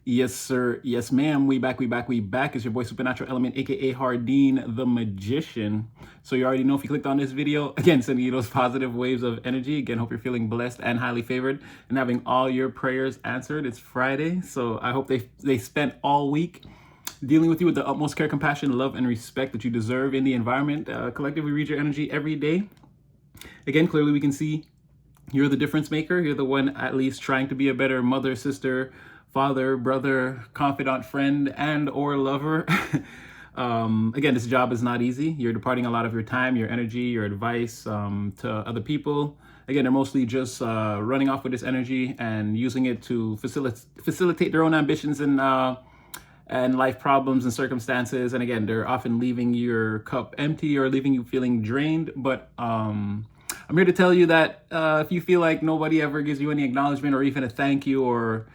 Yes, sir. Yes, ma'am. We back. It's your boy Supernatural Element, aka Hardeen the Magician. So you already know if you clicked on this video, again, sending you those positive waves of energy. Again, hope you're feeling blessed and highly favored and having all your prayers answered. It's Friday, so I hope they spent all week dealing with you with the utmost care, compassion, love, and respect that you deserve in the environment. Collectively read your energy every day. Again, clearly we can see you're the difference maker. You're the one at least trying to be a better mother, sister, father, brother, confidant, friend, and or lover. Again, this job is not easy. You're departing a lot of your time, your energy, your advice to other people. Again, they're mostly just running off with this energy and using it to facilitate their own ambitions and life problems and circumstances. And again, they're often leaving your cup empty or leaving you feeling drained. But I'm here to tell you that if you feel like nobody ever gives you any acknowledgement or even a thank you, or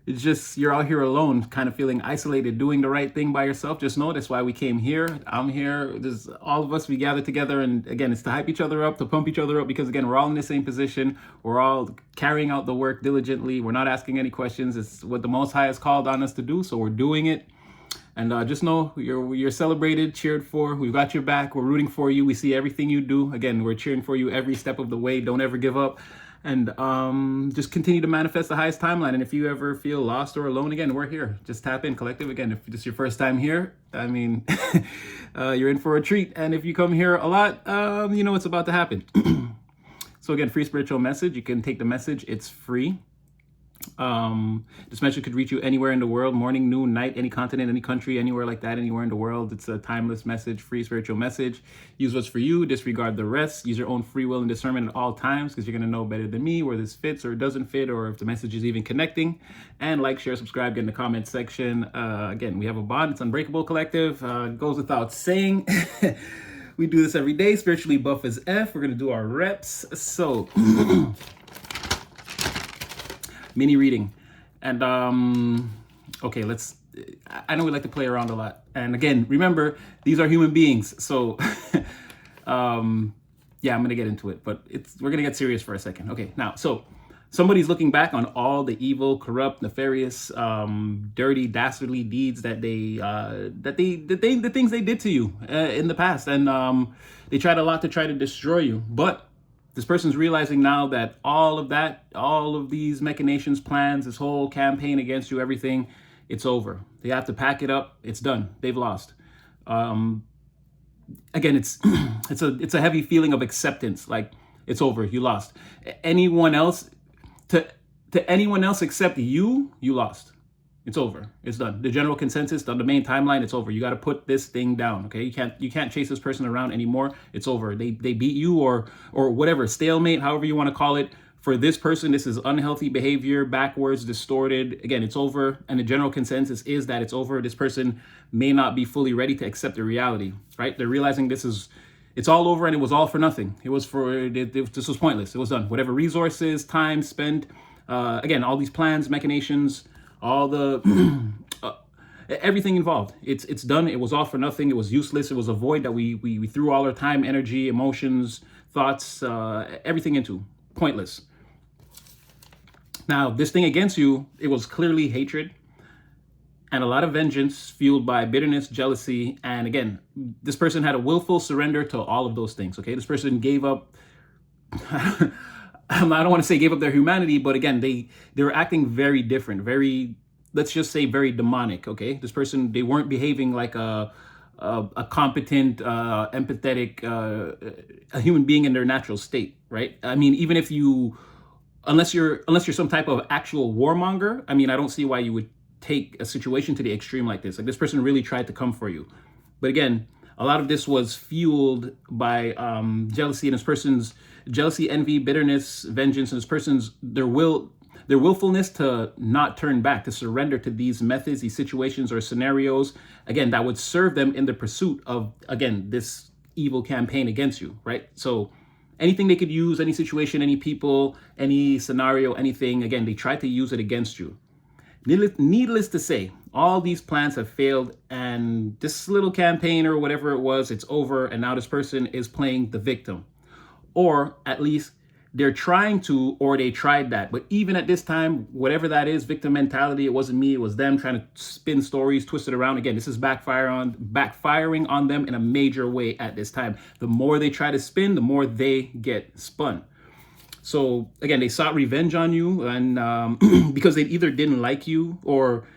it's just you're out here alone, kind of feeling isolated, doing the right thing by yourself, just know that's why we came here. I'm here. There's all of us. We gather together, and again, it's to hype each other up, to pump each other up, because again, we're all in the same position. We're all carrying out the work diligently. We're not asking any questions. It's what the Most High has called on us to do, so we're doing it. And just know you're celebrated, cheered for. We've got your back. We're rooting for you. We see everything you do. Again, we're cheering for you every step of the way. Don't ever give up. And just continue to manifest the highest timeline. And if you ever feel lost or alone, again, we're here. Just tap in, collective. Again, if this is your first time here, I mean, you're in for a treat. And if you come here a lot, you know what's about to happen. So again, free spiritual message. You can take the message. It's free. This message could reach you anywhere in the world, morning, noon, night, any continent, any country, anywhere like that, anywhere in the world. It's a timeless message, free spiritual message. Use what's for you, disregard the rest. Use your own free will and discernment at all times, because you're going to know better than me where this fits or doesn't fit, or if the message is even connecting. And like, share, subscribe, get in the comment section. Again, we have a bond. It's Unbreakable Collective. Goes without saying. We do this every day. Spiritually buff as F. We're going to do our reps. So mini reading. And okay, I know we like to play around a lot, and again, remember, these are human beings, so yeah, I'm gonna get into it, but we're gonna get serious for a second. Okay, now, so somebody's looking back on all the evil, corrupt, nefarious, dirty, dastardly deeds that the things they did to you in the past, and they tried a lot to try to destroy you. But this person's realizing now that all of these machinations, plans, this whole campaign against you, everything, it's over. They have to pack it up. It's done. They've lost. Again, it's it's a heavy feeling of acceptance. Like, it's over. You lost. Anyone else, to anyone else except you, you lost. It's over. It's done. The general consensus, the main timeline, it's over. You got to put this thing down. Okay, you can't chase this person around anymore. It's over. They beat you, or whatever, stalemate, however you want to call it. For this person, this is unhealthy behavior, backwards, distorted. Again, it's over. And the general consensus is that it's over. This person may not be fully ready to accept the reality, right? They're realizing it's all over, and it was all for nothing. This was pointless. It was done. Whatever resources, time spent, again, all these plans, machinations, all the everything involved, it's done. It was all for nothing. It was useless. It was a void that we threw all our time, energy, emotions, thoughts, everything into. Pointless. Now, this thing against you, it was clearly hatred and a lot of vengeance fueled by bitterness, jealousy, and again, this person had a willful surrender to all of those things. Okay, this person gave up I don't want to say gave up their humanity, but again, they were acting very different, very, let's just say, very demonic. Okay, this person, they weren't behaving like a competent, empathetic, a human being in their natural state, right? I mean, even if unless you're some type of actual warmonger, I mean, I don't see why you would take a situation to the extreme like this. Like, this person really tried to come for you, but again, a lot of this was fueled by jealousy, and this person's jealousy, envy, bitterness, vengeance, and this person's their willfulness to not turn back, to surrender to these methods, these situations or scenarios, again, that would serve them in the pursuit of, again, this evil campaign against you, right? So anything they could use, any situation, any people, any scenario, anything, again, they tried to use it against you. Needless to say, all these plans have failed, and this little campaign or whatever it was, it's over, and now this person is playing the victim. Or at least they're trying to, or they tried that. But even at this time, whatever that is, victim mentality, it wasn't me, it was them trying to spin stories, twist it around. Again, this is backfiring on them in a major way at this time. The more they try to spin, the more they get spun. So again, they sought revenge on you, and because they either didn't like you, or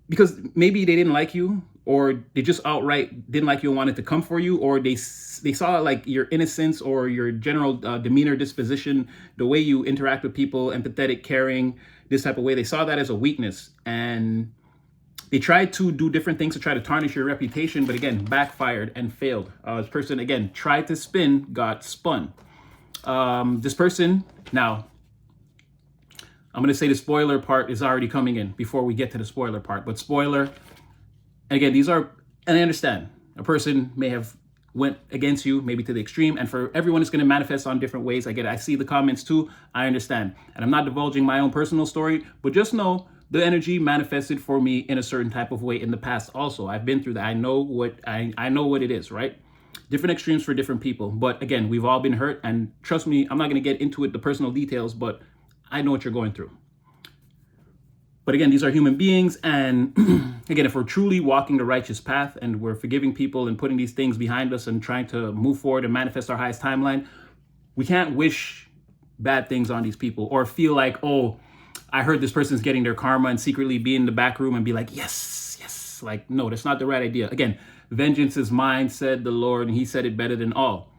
because maybe they didn't like you, or they just outright didn't like you and wanted to come for you, or they saw like your innocence or your general demeanor, disposition, the way you interact with people, empathetic, caring, this type of way. They saw that as a weakness, and they tried to do different things to try to tarnish your reputation, but again, backfired and failed. This person, again, tried to spin, got spun. This person, now, I'm going to say the spoiler part is already coming in before we get to the spoiler part. But spoiler, and again, these are, and I understand, a person may have went against you, maybe to the extreme, and for everyone, it's going to manifest on different ways. I get it. I see the comments too. I understand. And I'm not divulging my own personal story, but just know the energy manifested for me in a certain type of way in the past also. I've been through that. I know what it is, right? Different extremes for different people. But again, we've all been hurt. And trust me, I'm not going to get into it, the personal details, but I know what you're going through. But again, these are human beings. And again, if we're truly walking the righteous path and we're forgiving people and putting these things behind us and trying to move forward and manifest our highest timeline, we can't wish bad things on these people or feel like, oh, I heard this person's getting their karma, and secretly be in the back room and be like, yes, yes. Like, no, that's not the right idea. Again, vengeance is mine, said the Lord, and he said it better than all.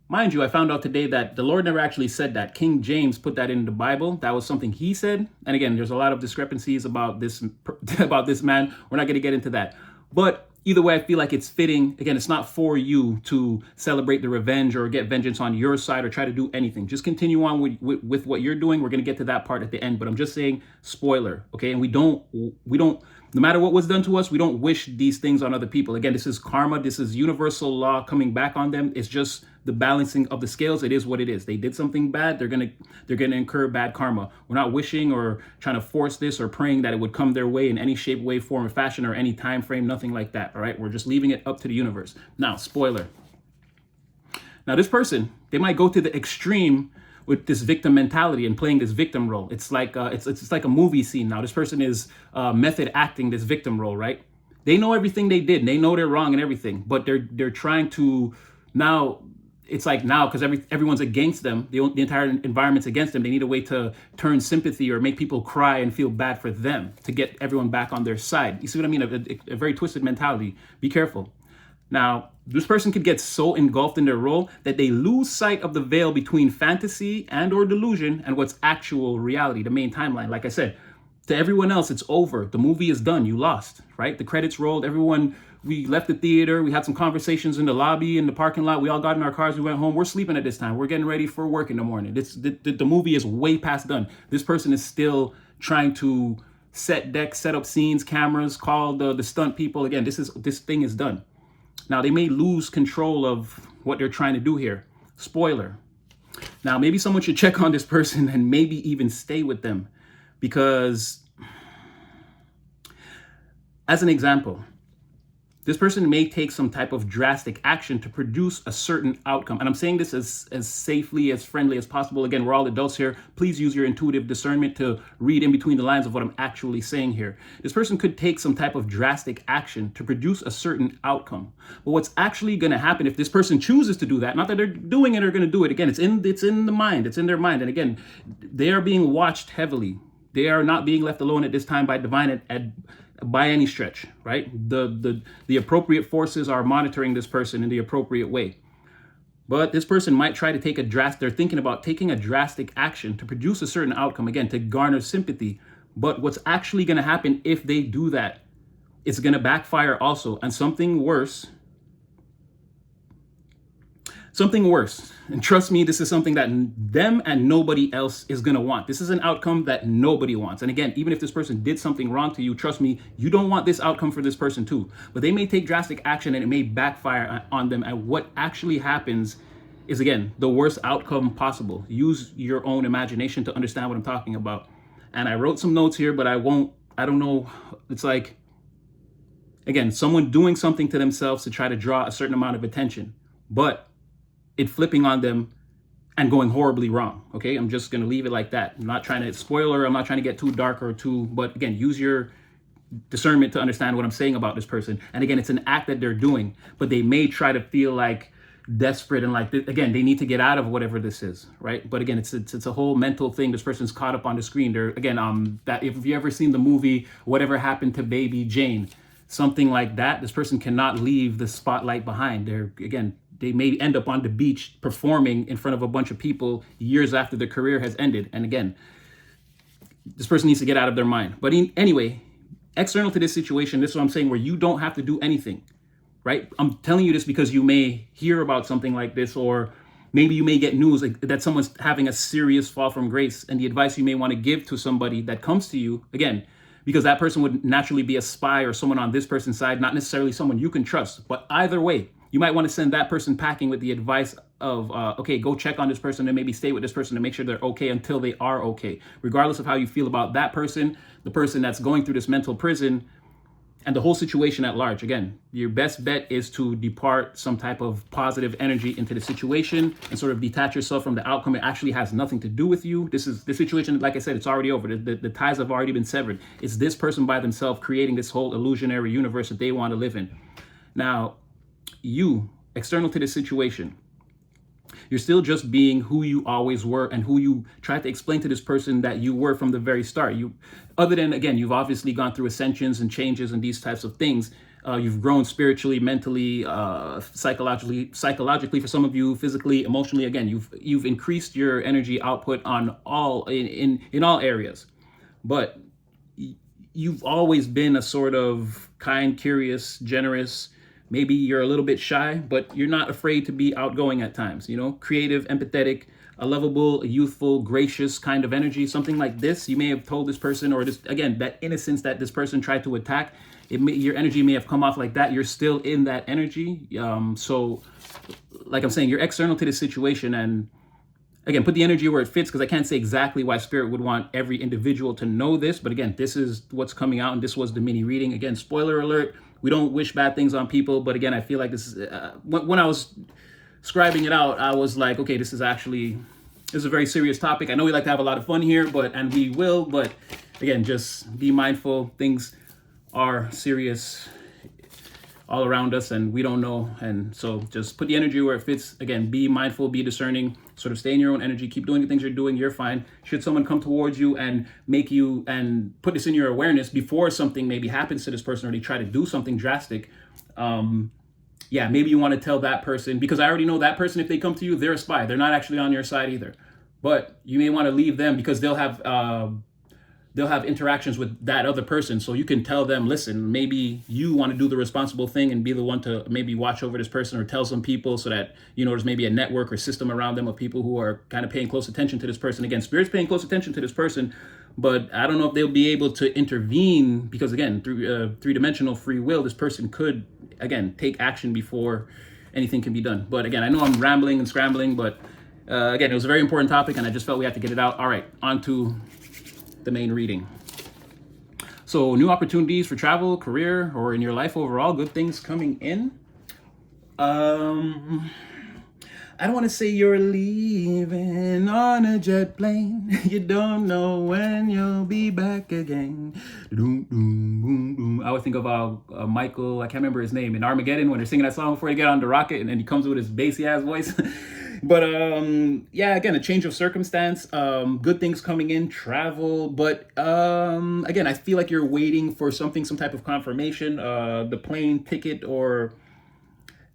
Mind you, I found out today that the Lord never actually said that. King James put that in the Bible. That was something he said. And again, there's a lot of discrepancies about this man. We're not going to get into that. But either way, I feel like it's fitting. Again, it's not for you to celebrate the revenge or get vengeance on your side or try to do anything. Just continue on with what you're doing. We're going to get to that part at the end. But I'm just saying, spoiler, okay? And we don't, no matter what was done to us, we don't wish these things on other people. Again, this is karma. This is universal law coming back on them. It's just the balancing of the scales. It is what it is. They did something bad. They're gonna incur bad karma. We're not wishing or trying to force this or praying that it would come their way in any shape, way, form, or fashion, or any time frame. Nothing like that. All right. We're just leaving it up to the universe. Now, spoiler. Now, this person, they might go to the extreme with this victim mentality and playing this victim role. It's like it's like a movie scene now. This person is method acting this victim role, right? They know everything they did. And they know they're wrong and everything, but they're trying to now. It's like now, because everyone's against them, the entire environment's against them. They need a way to turn sympathy or make people cry and feel bad for them to get everyone back on their side. You see what I mean? A very twisted mentality. Be careful. Now, this person could get so engulfed in their role that they lose sight of the veil between fantasy and or delusion and what's actual reality, the main timeline. Like I said, to everyone else, it's over. The movie is done. You lost, right? The credits rolled. Everyone, we left the theater. We had some conversations in the lobby, in the parking lot. We all got in our cars. We went home. We're sleeping at this time. We're getting ready for work in the morning. The movie is way past done. This person is still trying to set decks, set up scenes, cameras, call the stunt people. Again, this thing is done. Now, they may lose control of what they're trying to do here. Spoiler. Now, maybe someone should check on this person and maybe even stay with them. Because, as an example, this person may take some type of drastic action to produce a certain outcome. And I'm saying this as safely, as friendly as possible. Again, we're all adults here. Please use your intuitive discernment to read in between the lines of what I'm actually saying here. This person could take some type of drastic action to produce a certain outcome. But what's actually going to happen if this person chooses to do that, not that they're doing it or going to do it, again, it's in the mind, it's in their mind. And again, they are being watched heavily. They are not being left alone at this time by divine by any stretch, right? The appropriate forces are monitoring this person in the appropriate way. But this person might try to they're thinking about taking a drastic action to produce a certain outcome, again, to garner sympathy. But what's actually going to happen if they do that, it's going to backfire also, and something worse. And trust me, this is something that them and nobody else is going to want. This is an outcome that nobody wants. And again, even if this person did something wrong to you, trust me, you don't want this outcome for this person too. But they may take drastic action and it may backfire on them. And what actually happens is, again, the worst outcome possible. Use your own imagination to understand what I'm talking about. And I wrote some notes here, but I don't know. It's like, again, someone doing something to themselves to try to draw a certain amount of attention. But it flipping on them and going horribly wrong. Okay, I'm just going to leave it like that. I'm not trying to spoiler, I'm not trying to get too dark or too, but again, use your discernment to understand what I'm saying about this person. And again, it's an act that they're doing, but they may try to feel like desperate and like, again, they need to get out of whatever this is, right? But again, it's a whole mental thing. This person's caught up on the screen. They're, again, that if you ever seen the movie Whatever Happened to Baby Jane, something like that, this person cannot leave the spotlight behind. They're, again, they may end up on the beach performing in front of a bunch of people years after their career has ended. And again, this person needs to get out of their mind. But anyway, external to this situation, this is what I'm saying, where you don't have to do anything, right? I'm telling you this because you may hear about something like this, or maybe you may get news like that someone's having a serious fall from grace, and the advice you may want to give to somebody that comes to you, again, because that person would naturally be a spy or someone on this person's side, not necessarily someone you can trust. But either way, you might want to send that person packing with the advice of, okay, go check on this person and maybe stay with this person to make sure they're okay until they are okay. Regardless of how you feel about that person, the person that's going through this mental prison, and the whole situation at large. Again, your best bet is to depart some type of positive energy into the situation and sort of detach yourself from the outcome. It actually has nothing to do with you. This situation, like I said, it's already over. The ties have already been severed. It's this person by themselves creating this whole illusionary universe that they want to live in. Now, you, external to this situation, you're still just being who you always were and who you tried to explain to this person that you were from the very start. Other than, again, you've obviously gone through ascensions and changes and these types of things. You've grown spiritually, mentally, psychologically for some of you, physically, emotionally. Again, you've increased your energy output on all in all areas. But you've always been a sort of kind, curious, generous. Maybe you're a little bit shy, but you're not afraid to be outgoing at times, creative, empathetic, a lovable, youthful, gracious kind of energy, something like this. You may have told this person, or this, again, that innocence that this person tried to attack, your energy may have come off like that. You're still in that energy. So like I'm saying, you're external to this situation, and again, put the energy where it fits, because I can't say exactly why Spirit would want every individual to know this. But again, this is what's coming out, and this was the mini reading. Again, spoiler alert, we don't wish bad things on people. But again, I feel like this is, when I was scribing it out, I was like, okay, this is a very serious topic. I know we like to have a lot of fun here, and we will. But again, just be mindful. Things are serious all around us, and we don't know. And so just put the energy where it fits. Again, be mindful, be discerning, sort of stay in your own energy, keep doing the things you're doing. You're fine. Should someone come towards you and make you, and put this in your awareness before something maybe happens to this person, or they try to do something drastic, maybe you want to tell that person, because I already know that person, if they come to you, they're a spy. They're not actually on your side either. But you may want to leave them, because they'll have interactions with that other person. So you can tell them, listen, maybe you want to do the responsible thing and be the one to maybe watch over this person, or tell some people, so that, there's maybe a network or system around them of people who are kind of paying close attention to this person. Again, Spirit's paying close attention to this person, but I don't know if they'll be able to intervene, because again, through three-dimensional free will, this person could, again, take action before anything can be done. But again, I know I'm rambling and scrambling, but again, it was a very important topic, and I just felt we had to get it out. All right, on to the main reading. So, new opportunities for travel, career, or in your life overall, good things coming in. I don't want to say you're leaving on a jet plane. You don't know when you'll be back again. I would think of Michael, I can't remember his name, in Armageddon, when they're singing that song before they get on the rocket, and then he comes with his bassy ass voice. But again, a change of circumstance, good things coming in, travel. But again, I feel like you're waiting for some type of confirmation, the plane ticket, or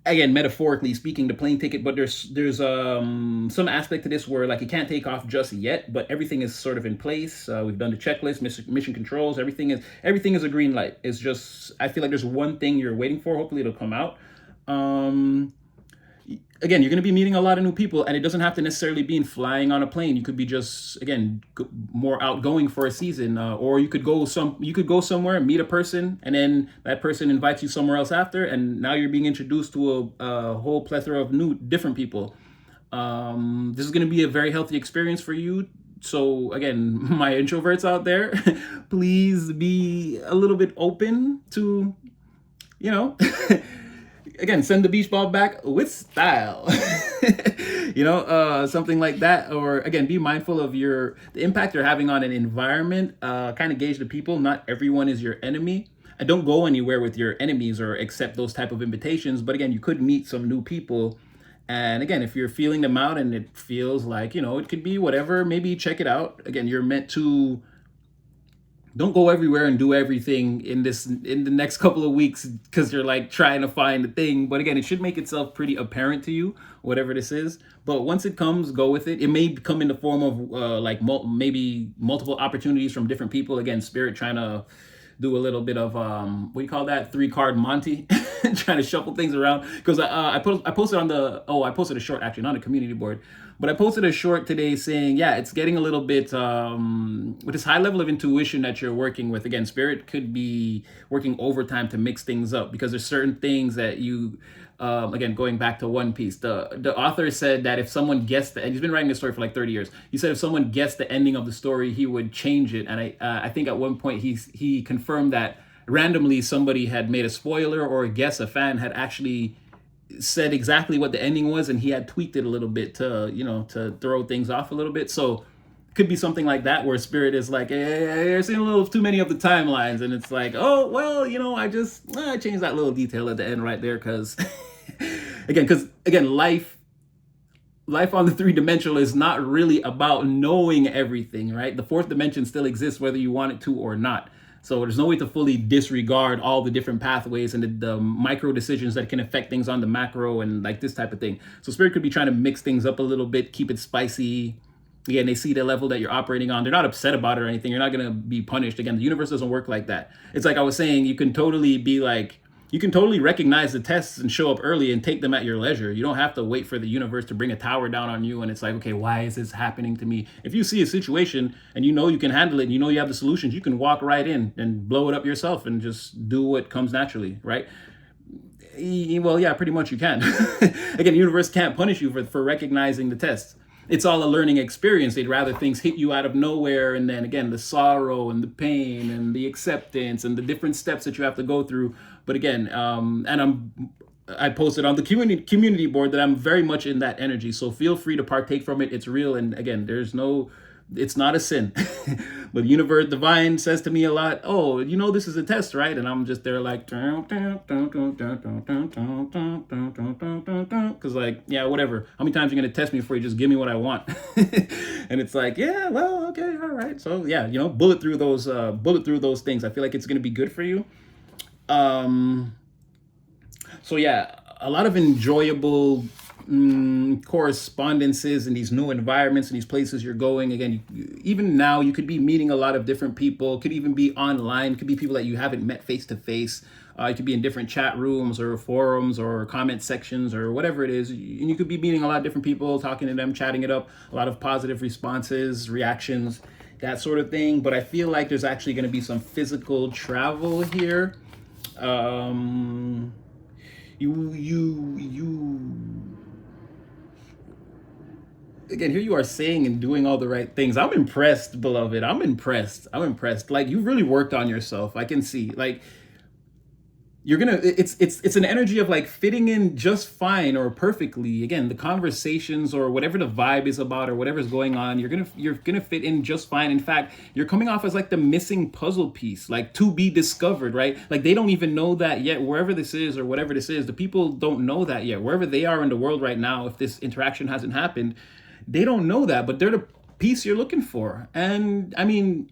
again, metaphorically speaking, the plane ticket. But there's some aspect to this where, like, you can't take off just yet, but everything is sort of in place. We've done the checklist, mission controls, everything is a green light. It's just, I feel like there's one thing you're waiting for. Hopefully it'll come out. Again, you're going to be meeting a lot of new people, and it doesn't have to necessarily be in flying on a plane. You could be just, again, more outgoing for a season, or you could go somewhere, meet a person, and then that person invites you somewhere else after, and now you're being introduced to a whole plethora of different people. This is going to be a very healthy experience for you. So again, my introverts out there, please be a little bit open to, again, send the beach ball back with style. Something like that. Or again, be mindful of the impact you're having on an environment. Kind of gauge the people. Not everyone is your enemy. And don't go anywhere with your enemies or accept those type of invitations. But again, you could meet some new people. And again, if you're feeling them out and it feels like, it could be whatever, maybe check it out. Again, you're meant to don't go everywhere and do everything in the next couple of weeks because you're like trying to find a thing. But again, it should make itself pretty apparent to you, whatever this is. But once it comes, go with it. It may come in the form of maybe multiple opportunities from different people. Again, spirit trying to do a little bit of what do you call that, 3-card Monty, trying to shuffle things around. Because I posted I posted a short, actually, not a community board, but I posted a short today saying, yeah, it's getting a little bit with this high level of intuition that you're working with. Again, spirit could be working overtime to mix things up because there's certain things that you again, going back to One Piece, the author said that if someone guessed and he's been writing this story for like 30 years. He said if someone guessed the ending of the story, he would change it. And I think at one point he confirmed that randomly somebody had made a spoiler or a guess. A fan had actually said exactly what the ending was, and he had tweaked it a little bit to throw things off a little bit. So could be something like that where spirit is like, hey, you're seeing a little too many of the timelines, and it's like, oh well, I changed that little detail at the end right there because again, life on the 3-dimensional is not really about knowing everything, right? The 4th dimension still exists whether you want it to or not. So there's no way to fully disregard all the different pathways and the micro decisions that can affect things on the macro and like this type of thing. So spirit could be trying to mix things up a little bit, keep it spicy. Again, they see the level that you're operating on. They're not upset about it or anything. You're not going to be punished. Again, the universe doesn't work like that. It's like I was saying, you can totally recognize the tests and show up early and take them at your leisure. You don't have to wait for the universe to bring a tower down on you and it's like, okay, why is this happening to me? If you see a situation and you can handle it and you have the solutions, you can walk right in and blow it up yourself and just do what comes naturally, right? Well, yeah, pretty much you can. Again, the universe can't punish you for recognizing the tests. It's all a learning experience. They'd rather things hit you out of nowhere. And then again, the sorrow and the pain and the acceptance and the different steps that you have to go through. But again, I posted on the community board that I'm very much in that energy. So feel free to partake from it. It's real. And again, it's not a sin. But the universe divine says to me a lot, oh, this is a test, right? And I'm just there like, because like, yeah, whatever. How many times are you going to test me before you just give me what I want? And it's like, yeah, well, okay, all right. So yeah, bullet through those things. I feel like it's going to be good for you. So yeah, a lot of enjoyable correspondences in these new environments and these places you're going. Again, even now you could be meeting a lot of different people. Could even be online. Could be people that you haven't met face to face. It could be in different chat rooms or forums or comment sections or whatever it is. And you could be meeting a lot of different people, talking to them, chatting it up. A lot of positive responses, reactions, that sort of thing. But I feel like there's actually going to be some physical travel here. Again, here you are saying and doing all the right things. I'm impressed, beloved. I'm impressed. Like, you've really worked on yourself. I can see, like, it's an energy of like fitting in just fine or perfectly. Again, the conversations or whatever the vibe is about or whatever's going on, you're gonna fit in just fine. In fact, you're coming off as like the missing puzzle piece, like to be discovered, right? Like they don't even know that yet. Wherever this is or whatever this is, the people don't know that yet. Wherever they are in the world right now, if this interaction hasn't happened, they don't know that, but they're the piece you're looking for. And I mean,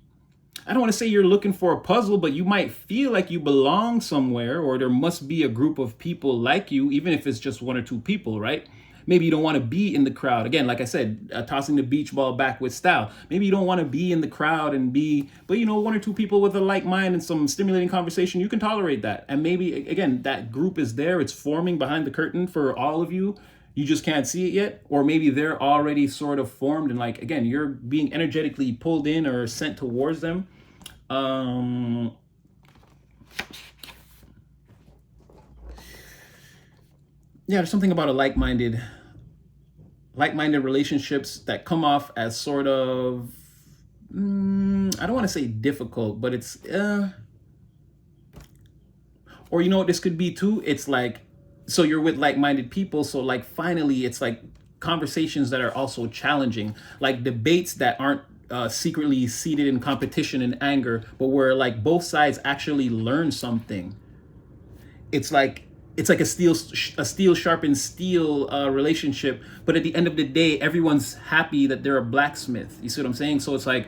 I don't want to say you're looking for a puzzle, but you might feel like you belong somewhere, or there must be a group of people like you, even if it's just 1 or 2 people, right? Maybe you don't want to be in the crowd. Again, like I said, tossing the beach ball back with style. Maybe you don't want to be in the crowd but 1 or 2 people with a like mind and some stimulating conversation, you can tolerate that. And maybe, again, that group is there. It's forming behind the curtain for all of you. You just can't see it yet. Or maybe they're already sort of formed and like, again, you're being energetically pulled in or sent towards them. Yeah, there's something about a like-minded relationships that come off as sort of, I don't want to say difficult, but it's, or you know what this could be too? It's like so you're with like-minded people, so like finally it's like conversations that are also challenging, like debates that aren't secretly seated in competition and anger, but where like both sides actually learn something. It's like a steel sharpens steel relationship, but at the end of the day everyone's happy that they're a blacksmith. You see what I'm saying? So it's like,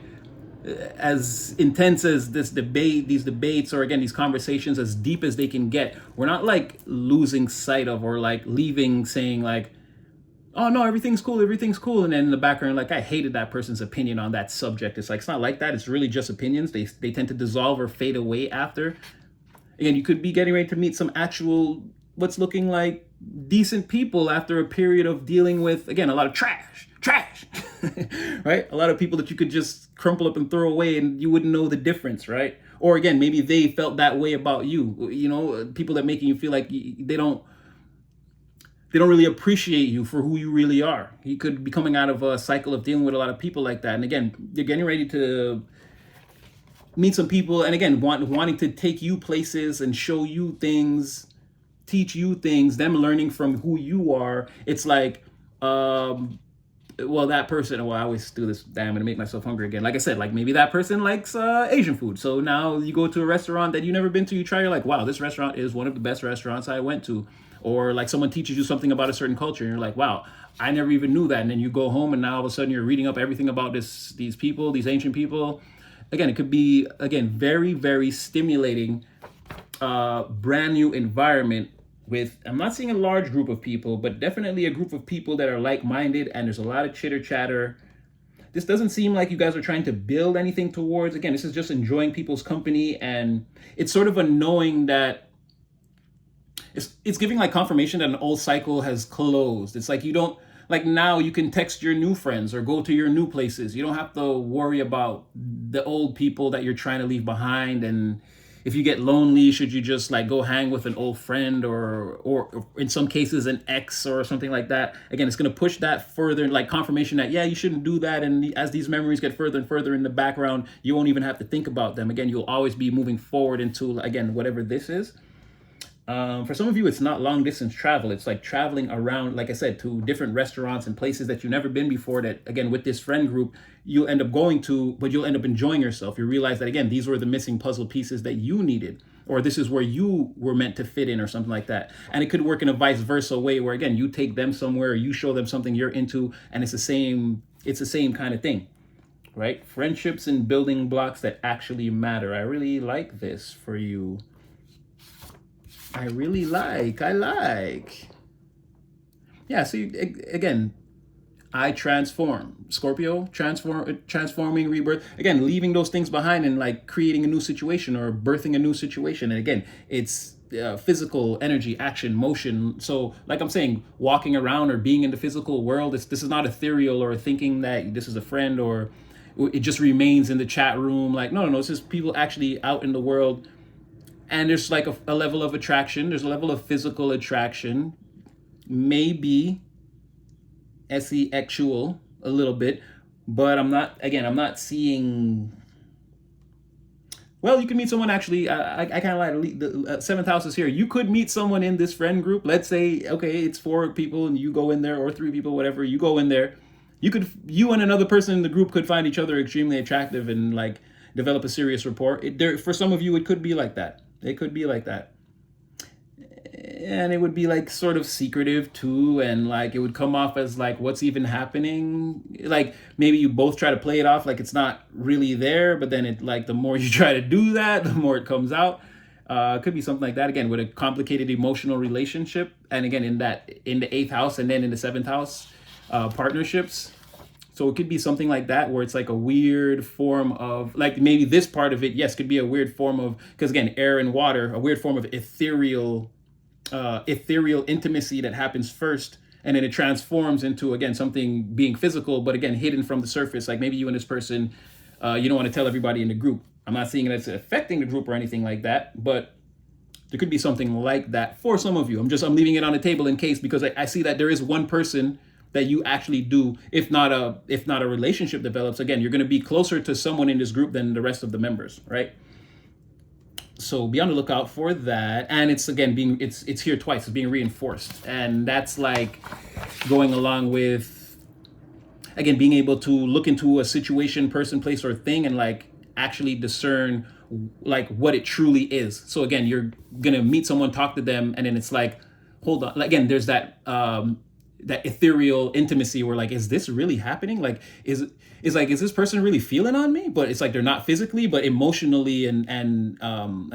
as intense as these debates, or again these conversations, as deep as they can get, we're not like losing sight of, or like leaving saying like, oh no, everything's cool, and then in the background like, I hated that person's opinion on that subject. It's like, it's not like that. It's really just opinions. They tend to dissolve or fade away after. Again, you could be getting ready to meet some actual, what's looking like decent people after a period of dealing with, again, a lot of trash, right? A lot of people that you could just crumple up and throw away and you wouldn't know the difference, right? Or again, maybe they felt that way about you. You know, people that making you feel like they don't really appreciate you for who you really are. You could be coming out of a cycle of dealing with a lot of people like that. And again, you're getting ready to meet some people, and again, wanting to take you places and show you things, teach you things, them learning from who you are. It's like, well, that person, well, I always do this, damn, I'm gonna make myself hungry again. Like I said, like maybe that person likes Asian food. So now you go to a restaurant that you've never been to, you try, you're like, wow, this restaurant is one of the best restaurants I went to. Or like someone teaches you something about a certain culture and you're like, wow, I never even knew that. And then you go home and now all of a sudden you're reading up everything about these people, these ancient people. Again, it could be, again, very, very stimulating, brand new environment with, I'm not seeing a large group of people, but definitely a group of people that are like-minded, and there's a lot of chitter chatter. This doesn't seem like you guys are trying to build anything towards. Again, this is just enjoying people's company, and it's sort of a knowing that it's giving like confirmation that an old cycle has closed. It's like you don't, like now you can text your new friends or go to your new places. You don't have to worry about the old people that you're trying to leave behind. And if you get lonely, should you just like go hang with an old friend, or in some cases an ex or something like that? Again, it's going to push that further, like confirmation that, yeah, you shouldn't do that. And as these memories get further and further in the background, you won't even have to think about them. Again, you'll always be moving forward into, again, whatever this is. For some of you, it's not long distance travel. It's like traveling around, like I said, to different restaurants and places that you've never been before, that, again, with this friend group, you'll end up going to, but you'll end up enjoying yourself. You realize that, again, these were the missing puzzle pieces that you needed, or this is where you were meant to fit in, or something like that. And it could work in a vice versa way where, again, you take them somewhere, you show them something you're into, and it's the same kind of thing, right? Friendships and building blocks that actually matter. I really like this for you. I like. Yeah, see, again, I transform. Scorpio, transforming, rebirth. Again, leaving those things behind and like creating a new situation or birthing a new situation. And again, it's physical energy, action, motion. So like I'm saying, walking around or being in the physical world, this is not ethereal or thinking that this is a friend or it just remains in the chat room. Like, no, this is people actually out in the world. And there's like a level of attraction. There's a level of physical attraction, maybe sexual a little bit, but I'm not seeing. Well, you can meet someone actually. I kind of like the seventh house is here. You could meet someone in this friend group. Let's say, okay, it's 4 people and you go in there, or 3 people, whatever. You go in there. You and another person in the group could find each other extremely attractive and like develop a serious rapport. For some of you, it could be like that. It could be like that. And it would be like sort of secretive too. And like, it would come off as like, what's even happening? Like maybe you both try to play it off like it's not really there, but then it like, the more you try to do that, the more it comes out. It could be something like that. Again, with a complicated emotional relationship. And again, in the 8th house and then in the 7th house, partnerships. So it could be something like that, where it's like a weird form of, like maybe this part of it, yes, could be a weird form of, because again, air and water, a weird form of ethereal intimacy that happens first, and then it transforms into, again, something being physical, but again, hidden from the surface. Like maybe you and this person, you don't want to tell everybody in the group. I'm not saying that it's affecting the group or anything like that, but there could be something like that for some of you. I'm leaving it on the table in case, because I see that there is one person that you actually do, if not a relationship develops, again, you're going to be closer to someone in this group than the rest of the members, right? So be on the lookout for that. And it's again being it's here twice. It's being reinforced, and that's like going along with again being able to look into a situation, person, place, or thing, and like actually discern like what it truly is. So again, you're gonna meet someone, talk to them, and then it's like, hold on. Again, there's that ethereal intimacy where like, is this really happening? Like, is this person really feeling on me? But it's like they're not physically, but emotionally and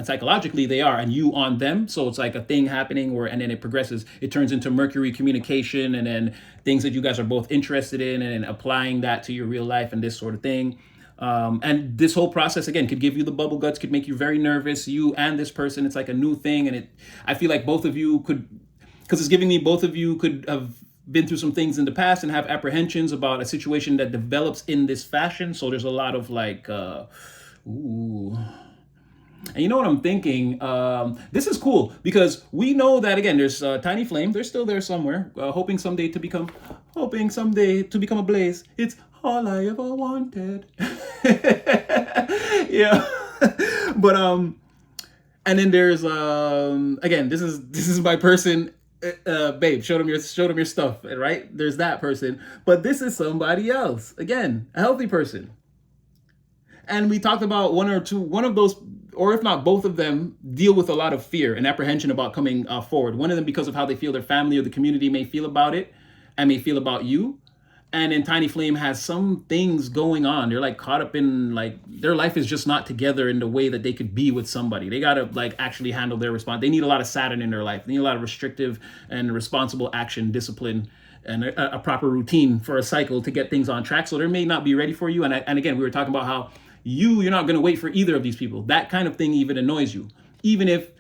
psychologically they are, and you on them. So it's like a thing happening where, and then it progresses. It turns into Mercury communication, and then things that you guys are both interested in, and applying that to your real life and this sort of thing. And this whole process again could give you the bubble guts, could make you very nervous. You and this person, it's like a new thing, and I feel like both of you could, because it's giving me both of you could have been through some things in the past and have apprehensions about a situation that develops in this fashion. So there's a lot of like, ooh. And you know what I'm thinking? This is cool because we know that again, there's Tiny Flame. They're still there somewhere, hoping someday to become a blaze. It's all I ever wanted. Yeah, but and then there's again, this is my person. Babe, show them your stuff, right? There's that person, but this is somebody else. Again, a healthy person. And we talked about one of those, or if not both of them, deal with a lot of fear and apprehension about coming forward. One of them because of how they feel their family or the community may feel about it and may feel about you. And then Tiny Flame has some things going on. They're like caught up in like their life is just not together in the way that they could be with somebody. They got to like actually handle their response. They need a lot of Saturn in their life. They need a lot of restrictive and responsible action, discipline, and a proper routine for a cycle to get things on track. So they may not be ready for you. And again, we were talking about how you're not going to wait for either of these people. That kind of thing even annoys you. Even if,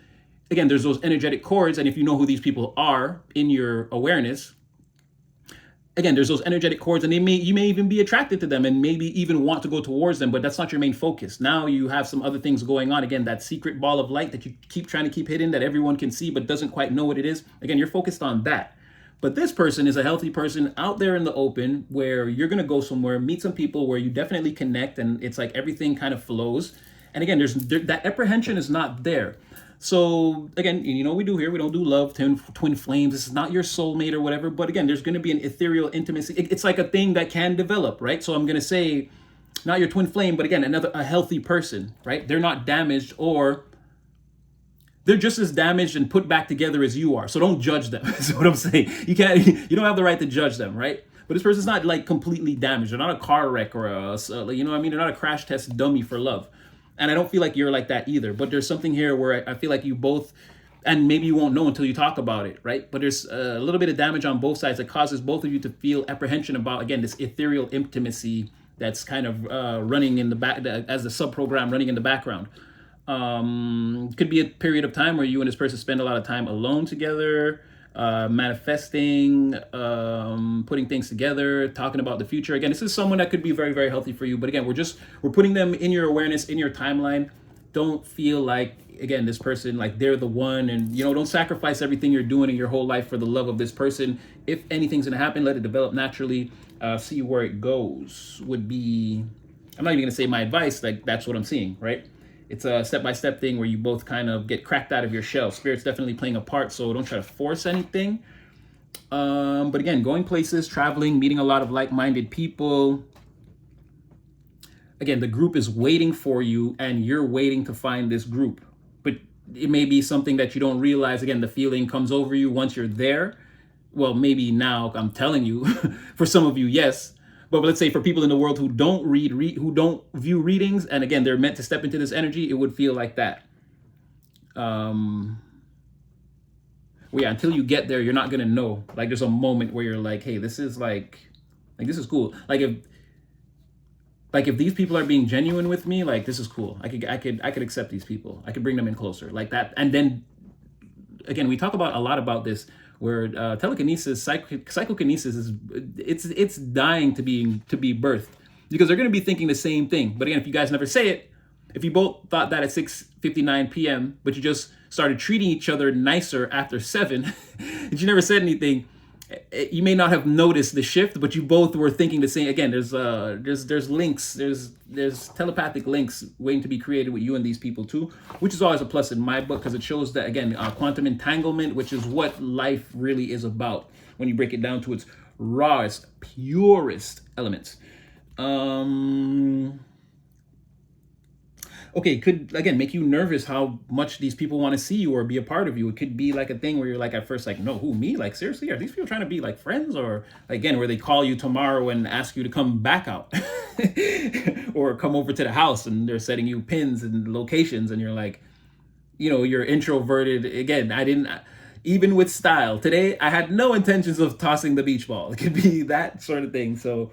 again, there's those energetic cords. And if you know who these people are in your awareness, again, there's those energetic cords, and you may even be attracted to them and maybe even want to go towards them, but that's not your main focus. Now you have some other things going on. Again, that secret ball of light that you keep trying to keep hidden that everyone can see but doesn't quite know what it is. Again, you're focused on that. But this person is a healthy person out there in the open where you're going to go somewhere, meet some people where you definitely connect, and it's like everything kind of flows. And again, that apprehension is not there. So again, you know what we do here. We don't do love, twin flames. This is not your soulmate or whatever. But again, there's going to be an ethereal intimacy. It's like a thing that can develop, right? So I'm going to say, not your twin flame, but again, a healthy person, right? They're not damaged, or they're just as damaged and put back together as you are. So don't judge them. That's what I'm saying. You don't have the right to judge them, right? But this person's not like completely damaged. They're not a car wreck or you know what I mean? They're not a crash test dummy for love. And I don't feel like you're like that either. But there's something here where I feel like you both, and maybe you won't know until you talk about it, right? But there's a little bit of damage on both sides that causes both of you to feel apprehension about, again, this ethereal intimacy that's kind of running in the back, as the sub-program running in the background. Could be a period of time where you and this person spend a lot of time alone together, manifesting, putting things together, talking about the future. Again, this is someone that could be very, very healthy for you. But again, we're putting them in your awareness, in your timeline. Don't feel like, again, this person, like they're the one, and don't sacrifice everything you're doing in your whole life for the love of this person. If anything's gonna happen, let it develop naturally. See where it goes would be, I'm not even gonna say my advice, like that's what I'm seeing, right? It's a step-by-step thing where you both kind of get cracked out of your shell. Spirit's definitely playing a part, so don't try to force anything. But again, going places, traveling, meeting a lot of like-minded people. Again, the group is waiting for you, and you're waiting to find this group. But it may be something that you don't realize. Again, the feeling comes over you once you're there. Well, maybe now I'm telling you, for some of you, yes. But let's say for people in the world who don't who don't view readings, and again, they're meant to step into this energy, it would feel like that. Well, yeah, until you get there, you're not gonna know. Like, there's a moment where you're like, hey, this is like this is cool. Like if these people are being genuine with me, like this is cool. I could accept these people. I could bring them in closer, like that. And then again, we talk about a lot about this, where telekinesis, psychokinesis is it's dying to be birthed, because they're going to be thinking the same thing. But again, if you guys never say it, if you both thought that at 6:59 p.m., but you just started treating each other nicer after 7, and you never said anything, You may not have noticed the shift, but you both were thinking the same. Again, there's links, there's telepathic links waiting to be created with you and these people too, which is always a plus in my book because it shows that again, quantum entanglement, which is what life really is about when you break it down to its rawest, purest elements. Okay, it could again make you nervous how much these people want to see you or be a part of you. It could be like a thing where you're like at first like, no, who, me? Like seriously, are these people trying to be like friends? Or again, where they call you tomorrow and ask you to come back out or come over to the house and they're setting you pins and locations and you're like, you're introverted. Again, I didn't, even with style today, I had no intentions of tossing the beach ball. It could be that sort of thing. So,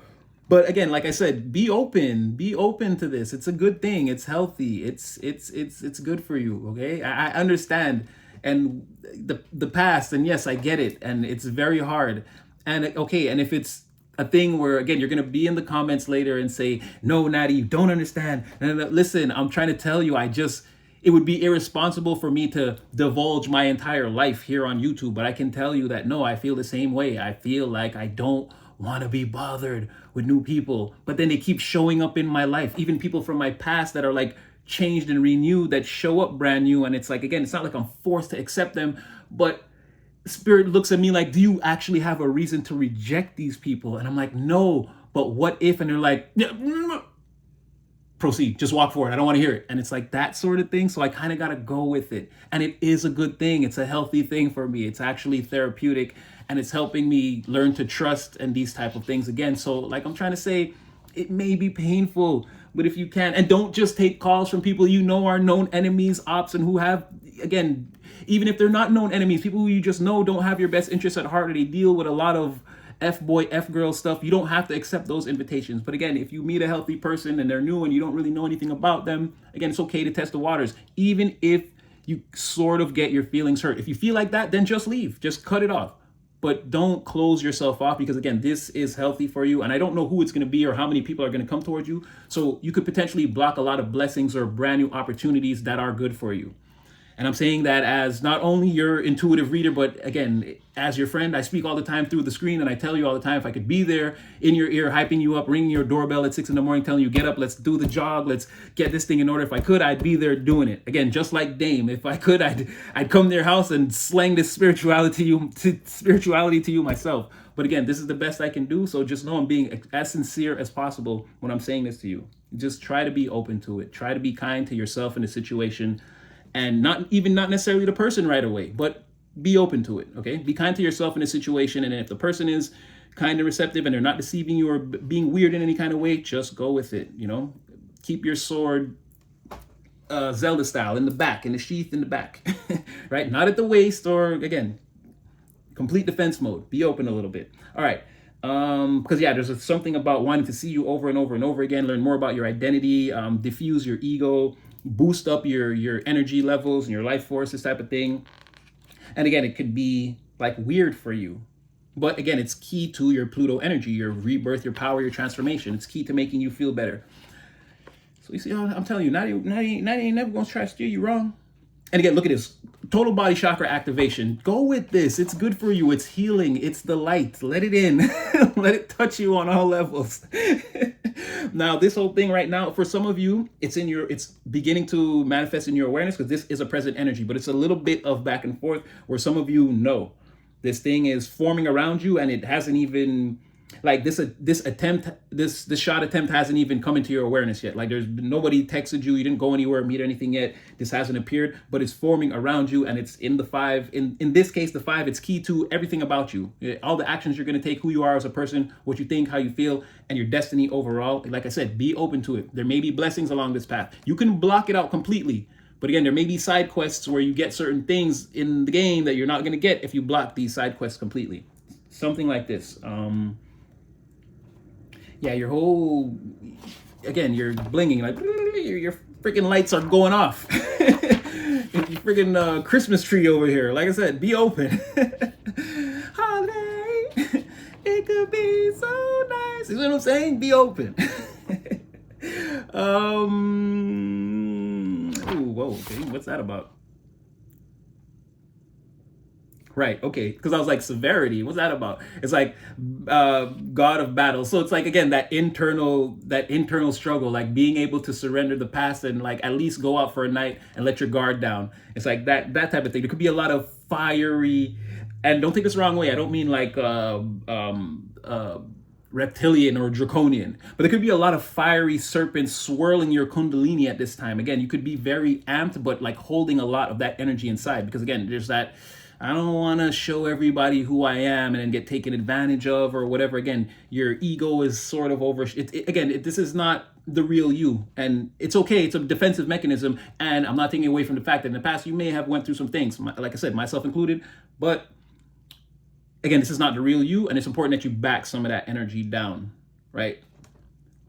but again, like I said, be open to this. It's a good thing. It's healthy. It's good for you. Okay. I understand. And the past, and yes, I get it. And it's very hard. And okay. And if it's a thing where again, you're going to be in the comments later and say, no, Natty, you don't understand. And listen, I'm trying to tell you, it would be irresponsible for me to divulge my entire life here on YouTube, but I can tell you that no, I feel the same way. I feel like I don't want to be bothered with new people, but then they keep showing up in my life, even people from my past that are like changed and renewed that show up brand new. And it's like, again, it's not like I'm forced to accept them, but Spirit looks at me like, do you actually have a reason to reject these people? And I'm like, no, but what if? And they're like, proceed, just walk forward, I don't want to hear it. And it's like that sort of thing. So I kind of got to go with it, and it is a good thing. It's a healthy thing for me. It's actually therapeutic, and it's helping me learn to trust and these type of things again. So like I'm trying to say, it may be painful, but if you can, and don't just take calls from people are known enemies, ops, and who have, again, even if they're not known enemies, people who you just know don't have your best interests at heart, or they deal with a lot of F-boy, F-girl stuff. You don't have to accept those invitations. But again, if you meet a healthy person and they're new and you don't really know anything about them, again, it's okay to test the waters. Even if you sort of get your feelings hurt. If you feel like that, then just leave. Just cut it off. But don't close yourself off, because again, this is healthy for you. And I don't know who it's going to be or how many people are going to come towards you. So you could potentially block a lot of blessings or brand new opportunities that are good for you. And I'm saying that as not only your intuitive reader, but again, as your friend. I speak all the time through the screen, and I tell you all the time, if I could be there in your ear, hyping you up, ringing your doorbell at 6 a.m, telling you, get up, let's do the jog, let's get this thing in order. If I could, I'd be there doing it. Again, just like Dame, if I could, I'd come to their house and slang this spirituality to you myself. But again, this is the best I can do. So just know I'm being as sincere as possible when I'm saying this to you. Just try to be open to it. Try to be kind to yourself in the situation. And not necessarily the person right away, but be open to it, okay? Be kind to yourself in a situation, and if the person is kind and receptive and they're not deceiving you or being weird in any kind of way, just go with it, Keep your sword Zelda style in the back, in the sheath in the back, right? Not at the waist, or again, complete defense mode. Be open a little bit. All right. Because yeah, there's something about wanting to see you over and over and over again, learn more about your identity, diffuse your ego, boost up your energy levels and your life force, this type of thing. And again, it could be like weird for you, but again, it's key to your Pluto energy, your rebirth, your power, your transformation. It's key to making you feel better. So you see, I'm telling you, Natty ain't never gonna try to steer you wrong. And again, look at this. Total body chakra activation. Go with this. It's good for you. It's healing. It's the light. Let it in. Let it touch you on all levels. Now, this whole thing right now, for some of you, it's beginning to manifest in your awareness, because this is a present energy, but it's a little bit of back and forth where some of you know this thing is forming around you, and it hasn't even, like this shot attempt hasn't even come into your awareness yet. Like there's nobody texted you, you didn't go anywhere, meet anything yet. This hasn't appeared, but it's forming around you, and it's in the 5. In this case, the 5, it's key to everything about you. All the actions you're going to take, who you are as a person, what you think, how you feel, and your destiny overall. Like I said, be open to it. There may be blessings along this path. You can block it out completely. But again, there may be side quests where you get certain things in the game that you're not going to get if you block these side quests completely. Something like this. Yeah, your whole, again, you're blinging, like your freaking lights are going off. Your freaking Christmas tree over here. Like I said, be open. Holiday, it could be so nice. You know what I'm saying? Be open. Ooh, whoa, okay, what's that about? Right. Okay. Because I was like, severity. What's that about? It's like God of battle. So it's like again that internal struggle, like being able to surrender the past and like at least go out for a night and let your guard down. It's like that type of thing. There could be a lot of fiery, and don't take this the wrong way. I don't mean like reptilian or draconian, but there could be a lot of fiery serpents swirling your kundalini at this time. Again, you could be very amped, but like holding a lot of that energy inside, because again, there's that I don't want to show everybody who I am and then get taken advantage of or whatever. Again, your ego is sort of over. This is not the real you, and it's okay. It's a defensive mechanism, and I'm not taking away from the fact that in the past you may have went through some things, like I said, myself included. But again, this is not the real you, and it's important that you back some of that energy down, right?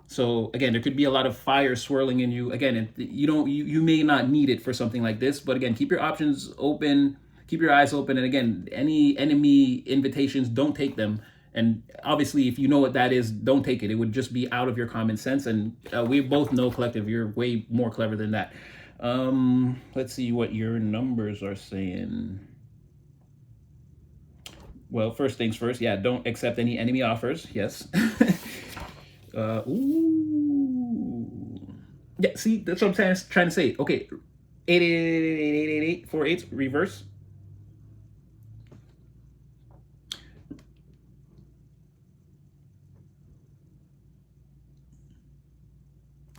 So again, there could be a lot of fire swirling in you. Again, you may not need it for something like this, but again, keep your options open, keep your eyes open, and again, any enemy invitations, don't take them. And obviously, if you know what that is, don't take it. It would just be out of your common sense. And we both know, collective, you're way more clever than that. Let's see what your numbers are saying. Well, first things first, yeah, don't accept any enemy offers. Yes. Ooh. Yeah, see, that's what I'm trying to say. Okay, 888888848 reverse.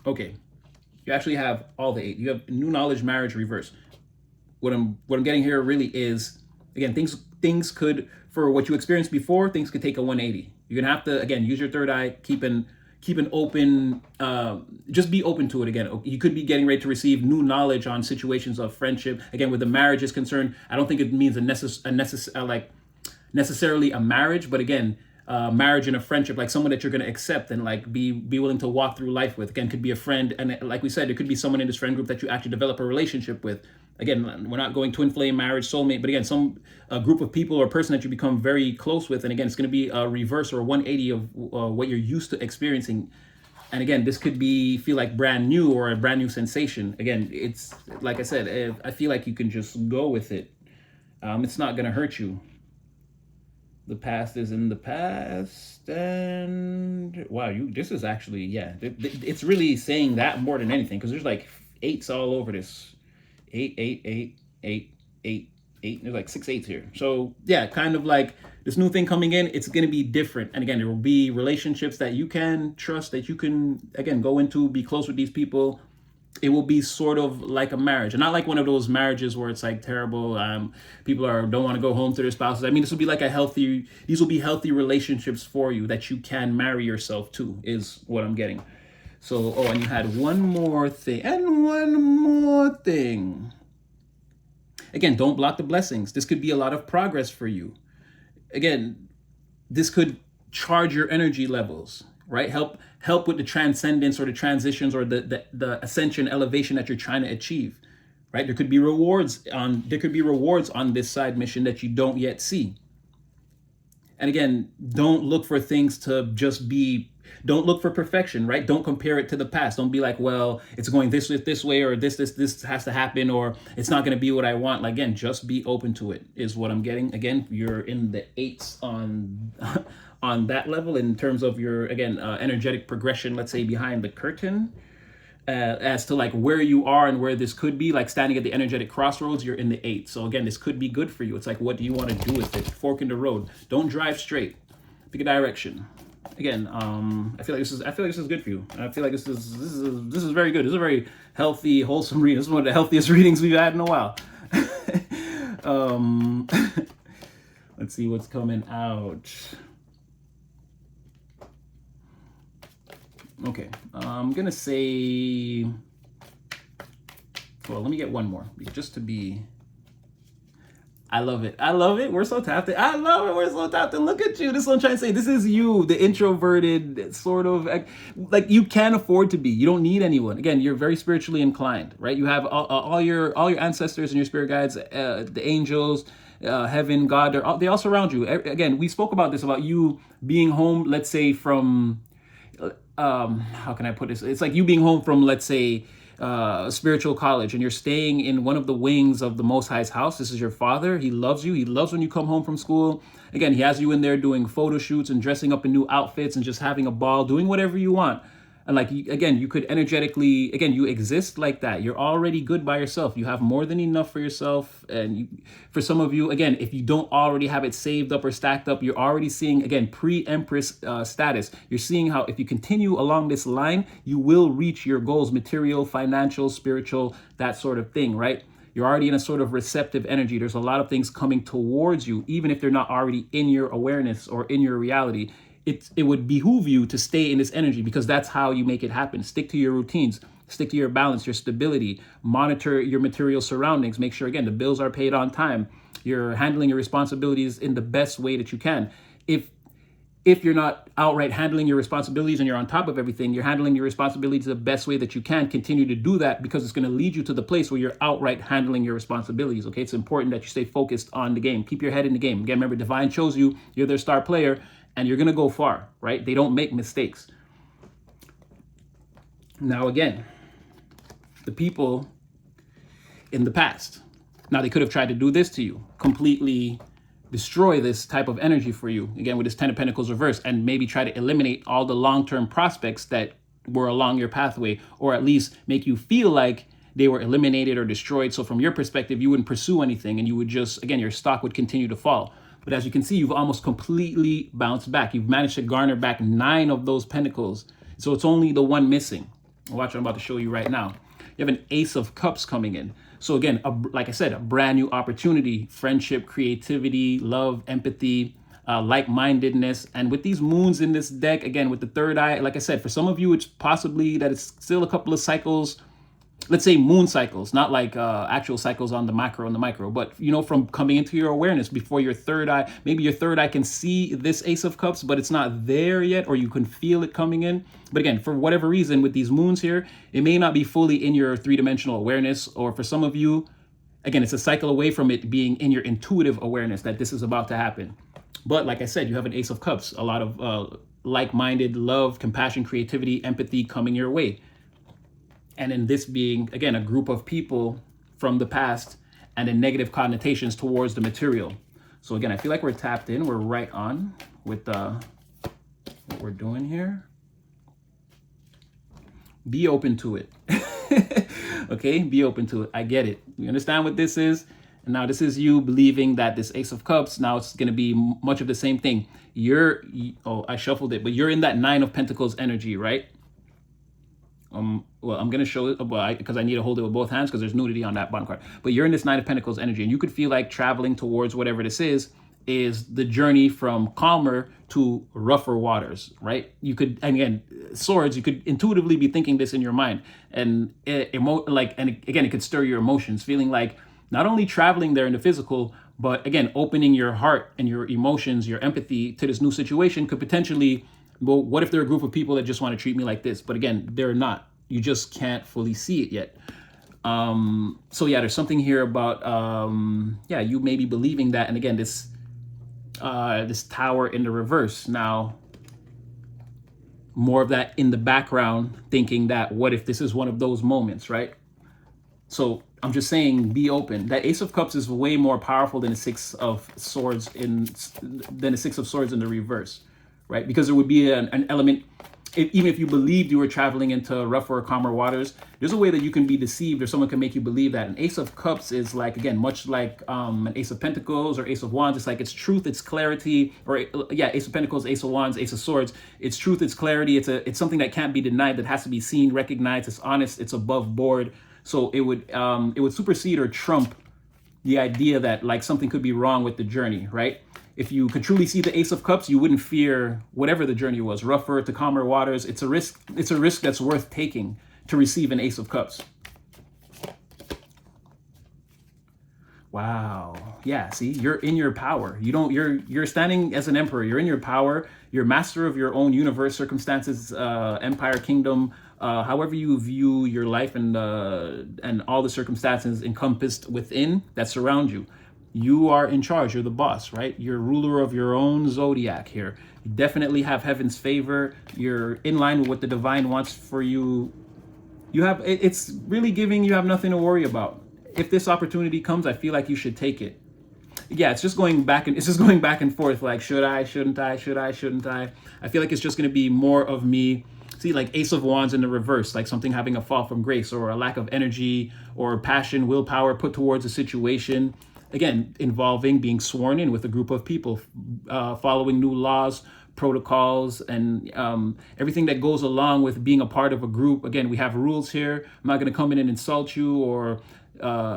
Okay, you actually have all the 8. You have new knowledge, marriage, reverse. What I'm getting here really is, again, things could, for what you experienced before, things could take a 180. You're gonna have to again use your third eye, keep an open, just be open to it. Again, you could be getting ready to receive new knowledge on situations of friendship. Again, with the marriage is concerned, I don't think it means necessarily a marriage, but again, marriage and a friendship, like someone that you're going to accept and like be willing to walk through life with. Again, could be a friend, and like we said, it could be someone in this friend group that you actually develop a relationship with. Again, we're not going twin flame, marriage, soulmate, but again, a group of people or person that you become very close with. And again, it's going to be a reverse or a 180 of what you're used to experiencing. And again, this could feel like brand new or a brand new sensation. Again, it's like I said, I feel like you can just go with it. It's not going to hurt you. The past is in the past, and wow, this is actually, yeah, it's really saying that more than anything, because there's like 8s all over this. 8, 8, 8, 8, 8, 8. There's like 6 8s here. So yeah, kind of like this new thing coming in, it's going to be different. And again, there will be relationships that you can trust, that you can again go into, be close with these people. It will be sort of like a marriage, and not like one of those marriages where it's like terrible. People don't want to go home to their spouses. I mean, this will be like these will be healthy relationships for you that you can marry yourself to, is what I'm getting. So, and you had one more thing. Again, don't block the blessings. This could be a lot of progress for you. Again, this could charge your energy levels, right? Help with the transcendence or the transitions or the ascension, elevation that you're trying to achieve, right? There could be rewards on this side mission that you don't yet see. And again, don't look for things to just be, don't look for perfection, right? Don't compare it to the past. Don't be like, well, it's going this way, or this has to happen, or it's not going to be what I want. Like, again, just be open to it is what I'm getting. Again, you're in the 8s on that level in terms of your, again, energetic progression, let's say behind the curtain. As to like where you are and where this could be, like standing at the energetic crossroads, you're in the 8. So again, this could be good for you. It's like, what do you want to do with it? Fork in the road. Don't drive straight. Pick a direction. Again, I feel like this is good for you. I feel like this is very good. This is a very healthy, wholesome reading. This is one of the healthiest readings we've had in a while. Let's see what's coming out. Okay, I'm gonna say, well, let me get one more, just to be, I love it. We're so tapped in. We're so tapped in. Look at you. This is what I'm trying to say. This is you, the introverted, sort of, like you can't afford to be. You don't need anyone. Again, you're very spiritually inclined, right? You have all your ancestors and your spirit guides, the angels, heaven, God, they all surround you. Again, we spoke about this, about you being home, let's say from, how can I put this? It's like you being home from, let's say, spiritual college, and you're staying in one of the wings of the Most High's house. This is your father. He loves you. He loves when you come home from school. Again, he has you in there doing photo shoots and dressing up in new outfits and just having a ball, doing whatever you want. And like, again, you could energetically, again, you exist like that. You're already good by yourself. You have more than enough for yourself. And for some of you, again, if you don't already have it saved up or stacked up, you're already seeing, again, pre-empress status. You're seeing how if you continue along this line, you will reach your goals, material, financial, spiritual, that sort of thing, right? You're already in a sort of receptive energy. There's a lot of things coming towards you, even if they're not already in your awareness or in your reality. It would behoove you to stay in this energy, because that's how you make it happen. Stick to your routines, stick to your balance, your stability, monitor your material surroundings, make sure, again, the bills are paid on time, you're handling your responsibilities in the best way that you can. If you're not outright handling your responsibilities and you're on top of everything, you're handling your responsibilities the best way that you can. Continue to do that, because it's going to lead you to the place where you're outright handling your responsibilities. Okay, it's important that you stay focused on the game. Keep your head in the game. Again, remember, Divine chose you. You're their star player, and you're going to go far, right? They don't make mistakes. Now, again, the people in the past, now they could have tried to do this to you, completely destroy this type of energy for you, again, with this 10 of Pentacles reversed, and maybe try to eliminate all the long-term prospects that were along your pathway, or at least make you feel like they were eliminated or destroyed. So from your perspective, you wouldn't pursue anything, and you would just, again, your stock would continue to fall. But as you can see, you've almost completely bounced back. You've managed to garner back 9 of those pentacles. So it's only the one missing. Watch what I'm about to show you right now. You have an Ace of Cups coming in. So again, like I said, a brand new opportunity, friendship, creativity, love, empathy, like-mindedness. And with these moons in this deck, again, with the third eye, like I said, for some of you, it's possibly that it's still a couple of cycles, let's say moon cycles, not like actual cycles on the macro and the micro, but, you know, from coming into your awareness before your third eye. Maybe your third eye can see this Ace of Cups, but it's not there yet, or you can feel it coming in. But again, for whatever reason, with these moons here, it may not be fully in your three-dimensional awareness, or for some of you, again, it's a cycle away from it being in your intuitive awareness that this is about to happen. But like I said, you have an Ace of Cups, a lot of like-minded love, compassion, creativity, empathy coming your way. And in this being, again, a group of people from the past and in negative connotations towards the material. So again, I feel like we're tapped in. We're right on with what we're doing here. Be open to it. Okay, be open to it. I get it. You understand what this is? And now this is you believing that this Ace of Cups, now it's going to be much of the same thing. Oh, I shuffled it, but you're in that 9 of Pentacles energy, right? Well, I'm going to show it because I need to hold it with both hands because there's nudity on that bottom card. But you're in this 9 of Pentacles energy, and you could feel like traveling towards whatever this is the journey from calmer to rougher waters, right? You could, and again, swords, you could intuitively be thinking this in your mind, and and again, it could stir your emotions, feeling like not only traveling there in the physical, but again, opening your heart and your emotions, your empathy to this new situation could potentially, well, what if there are a group of people that just want to treat me like this? But again, they're not. You just can't fully see it yet. So yeah, there's something here about, yeah, you may be believing that. And again, this tower in the reverse. Now, more of that in the background, thinking that what if this is one of those moments, right? So I'm just saying, be open. That Ace of Cups is way more powerful than the Six of Swords in the reverse, right? Because there would be an element, even if you believed you were traveling into rougher or calmer waters, there's a way that you can be deceived, or someone can make you believe that. An Ace of Cups is like, again, much like an Ace of Pentacles or Ace of Wands. It's like it's truth, it's clarity, or yeah, Ace of Pentacles, Ace of Wands, Ace of Swords. It's truth, it's clarity. It's something that can't be denied, that has to be seen, recognized. It's honest, it's above board. So it would supersede or trump the idea that like something could be wrong with the journey, right? If you could truly see the Ace of Cups, you wouldn't fear whatever the journey was, rougher to calmer waters. It's a risk. It's a risk that's worth taking to receive an Ace of Cups. Wow. Yeah, see, you're in your power. You're standing as an emperor. You're in your power. You're master of your own universe, circumstances, empire, kingdom, however you view your life and all the circumstances encompassed within that surround you. You are in charge. You're the boss, right? You're ruler of your own zodiac here. You definitely have heaven's favor. You're in line with what the divine wants for you it's really giving you have nothing to worry about. If this opportunity comes, I feel like you should take it. Yeah, it's just going back and forth, like should I, shouldn't I, should I, shouldn't I feel like it's just going to be more of me. See, like Ace of Wands in the reverse, like something having a fall from grace or a lack of energy or passion, willpower put towards a situation, again involving being sworn in with a group of people, following new laws, protocols, and everything that goes along with being a part of a group. Again, we have rules here. I'm not going to come in and insult you or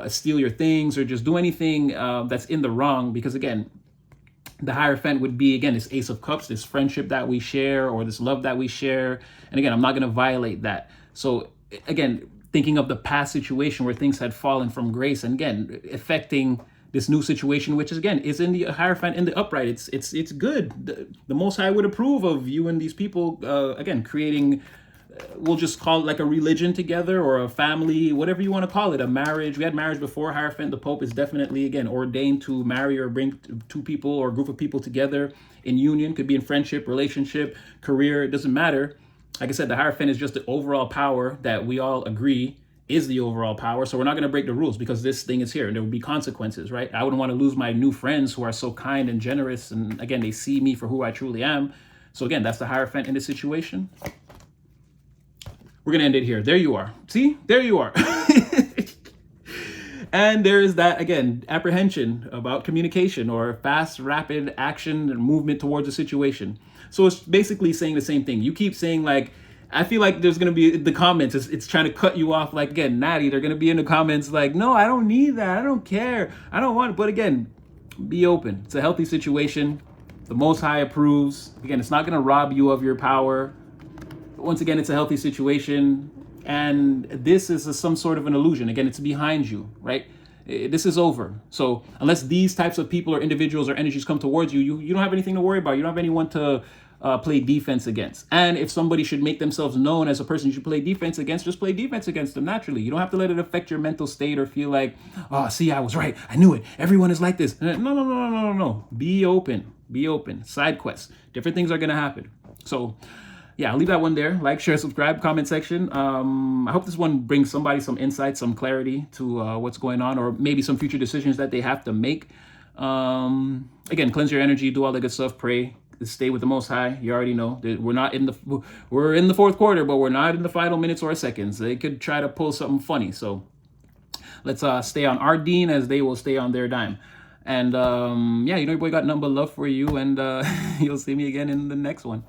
steal your things or just do anything that's in the wrong, because again, the Hierophant would be, again, this Ace of Cups, this friendship that we share or this love that we share. And again, I'm not going to violate that. So again, thinking of the past situation where things had fallen from grace, and again, affecting this new situation, which is again is in the Hierophant in the upright. It's good. The Most High would approve of you and these people again creating, we'll just call it like a religion together or a family, whatever you want to call it, a marriage. We had marriage before. Hierophant, the Pope, is definitely, again, ordained to marry or bring two people or a group of people together in union. Could be in friendship, relationship, career, it doesn't matter. Like I said, the Hierophant is just the overall power that we all agree is the overall power. So we're not going to break the rules because this thing is here and there will be consequences, right? I wouldn't want to lose my new friends who are so kind and generous. And again, they see me for who I truly am. So again, that's the Hierophant in this situation. We're going to end it here. There you are. See, there you are. And there is that, again, apprehension about communication or fast, rapid action and movement towards a situation. So it's basically saying the same thing. You keep saying, like, I feel like there's going to be the comments. It's trying to cut you off. Like, again, Natty, they're going to be in the comments like, no, I don't need that. I don't care. I don't want it. But again, be open. It's a healthy situation. The Most High approves. Again, it's not going to rob you of your power. Once again, it's a healthy situation. And this is some sort of an illusion. Again, it's behind you, right? This is over. So unless these types of people or individuals or energies come towards you, you don't have anything to worry about. You don't have anyone to play defense against. And if somebody should make themselves known as a person you should play defense against, just play defense against them naturally. You don't have to let it affect your mental state or feel like, oh, see, I was right. I knew it. Everyone is like this. No. Be open. Be open. Side quests. Different things are going to happen. So yeah, I'll leave that one there. Like, share, subscribe, comment section. I hope this one brings somebody some insight, some clarity to what's going on, or maybe some future decisions that they have to make. Again, cleanse your energy, do all the good stuff, pray, stay with the Most High. You already know that we're in the fourth quarter, but we're not in the final minutes or seconds. They could try to pull something funny. So let's stay on our deen as they will stay on their dime. And yeah, you know your boy got nothing but love for you, and you'll see me again in the next one.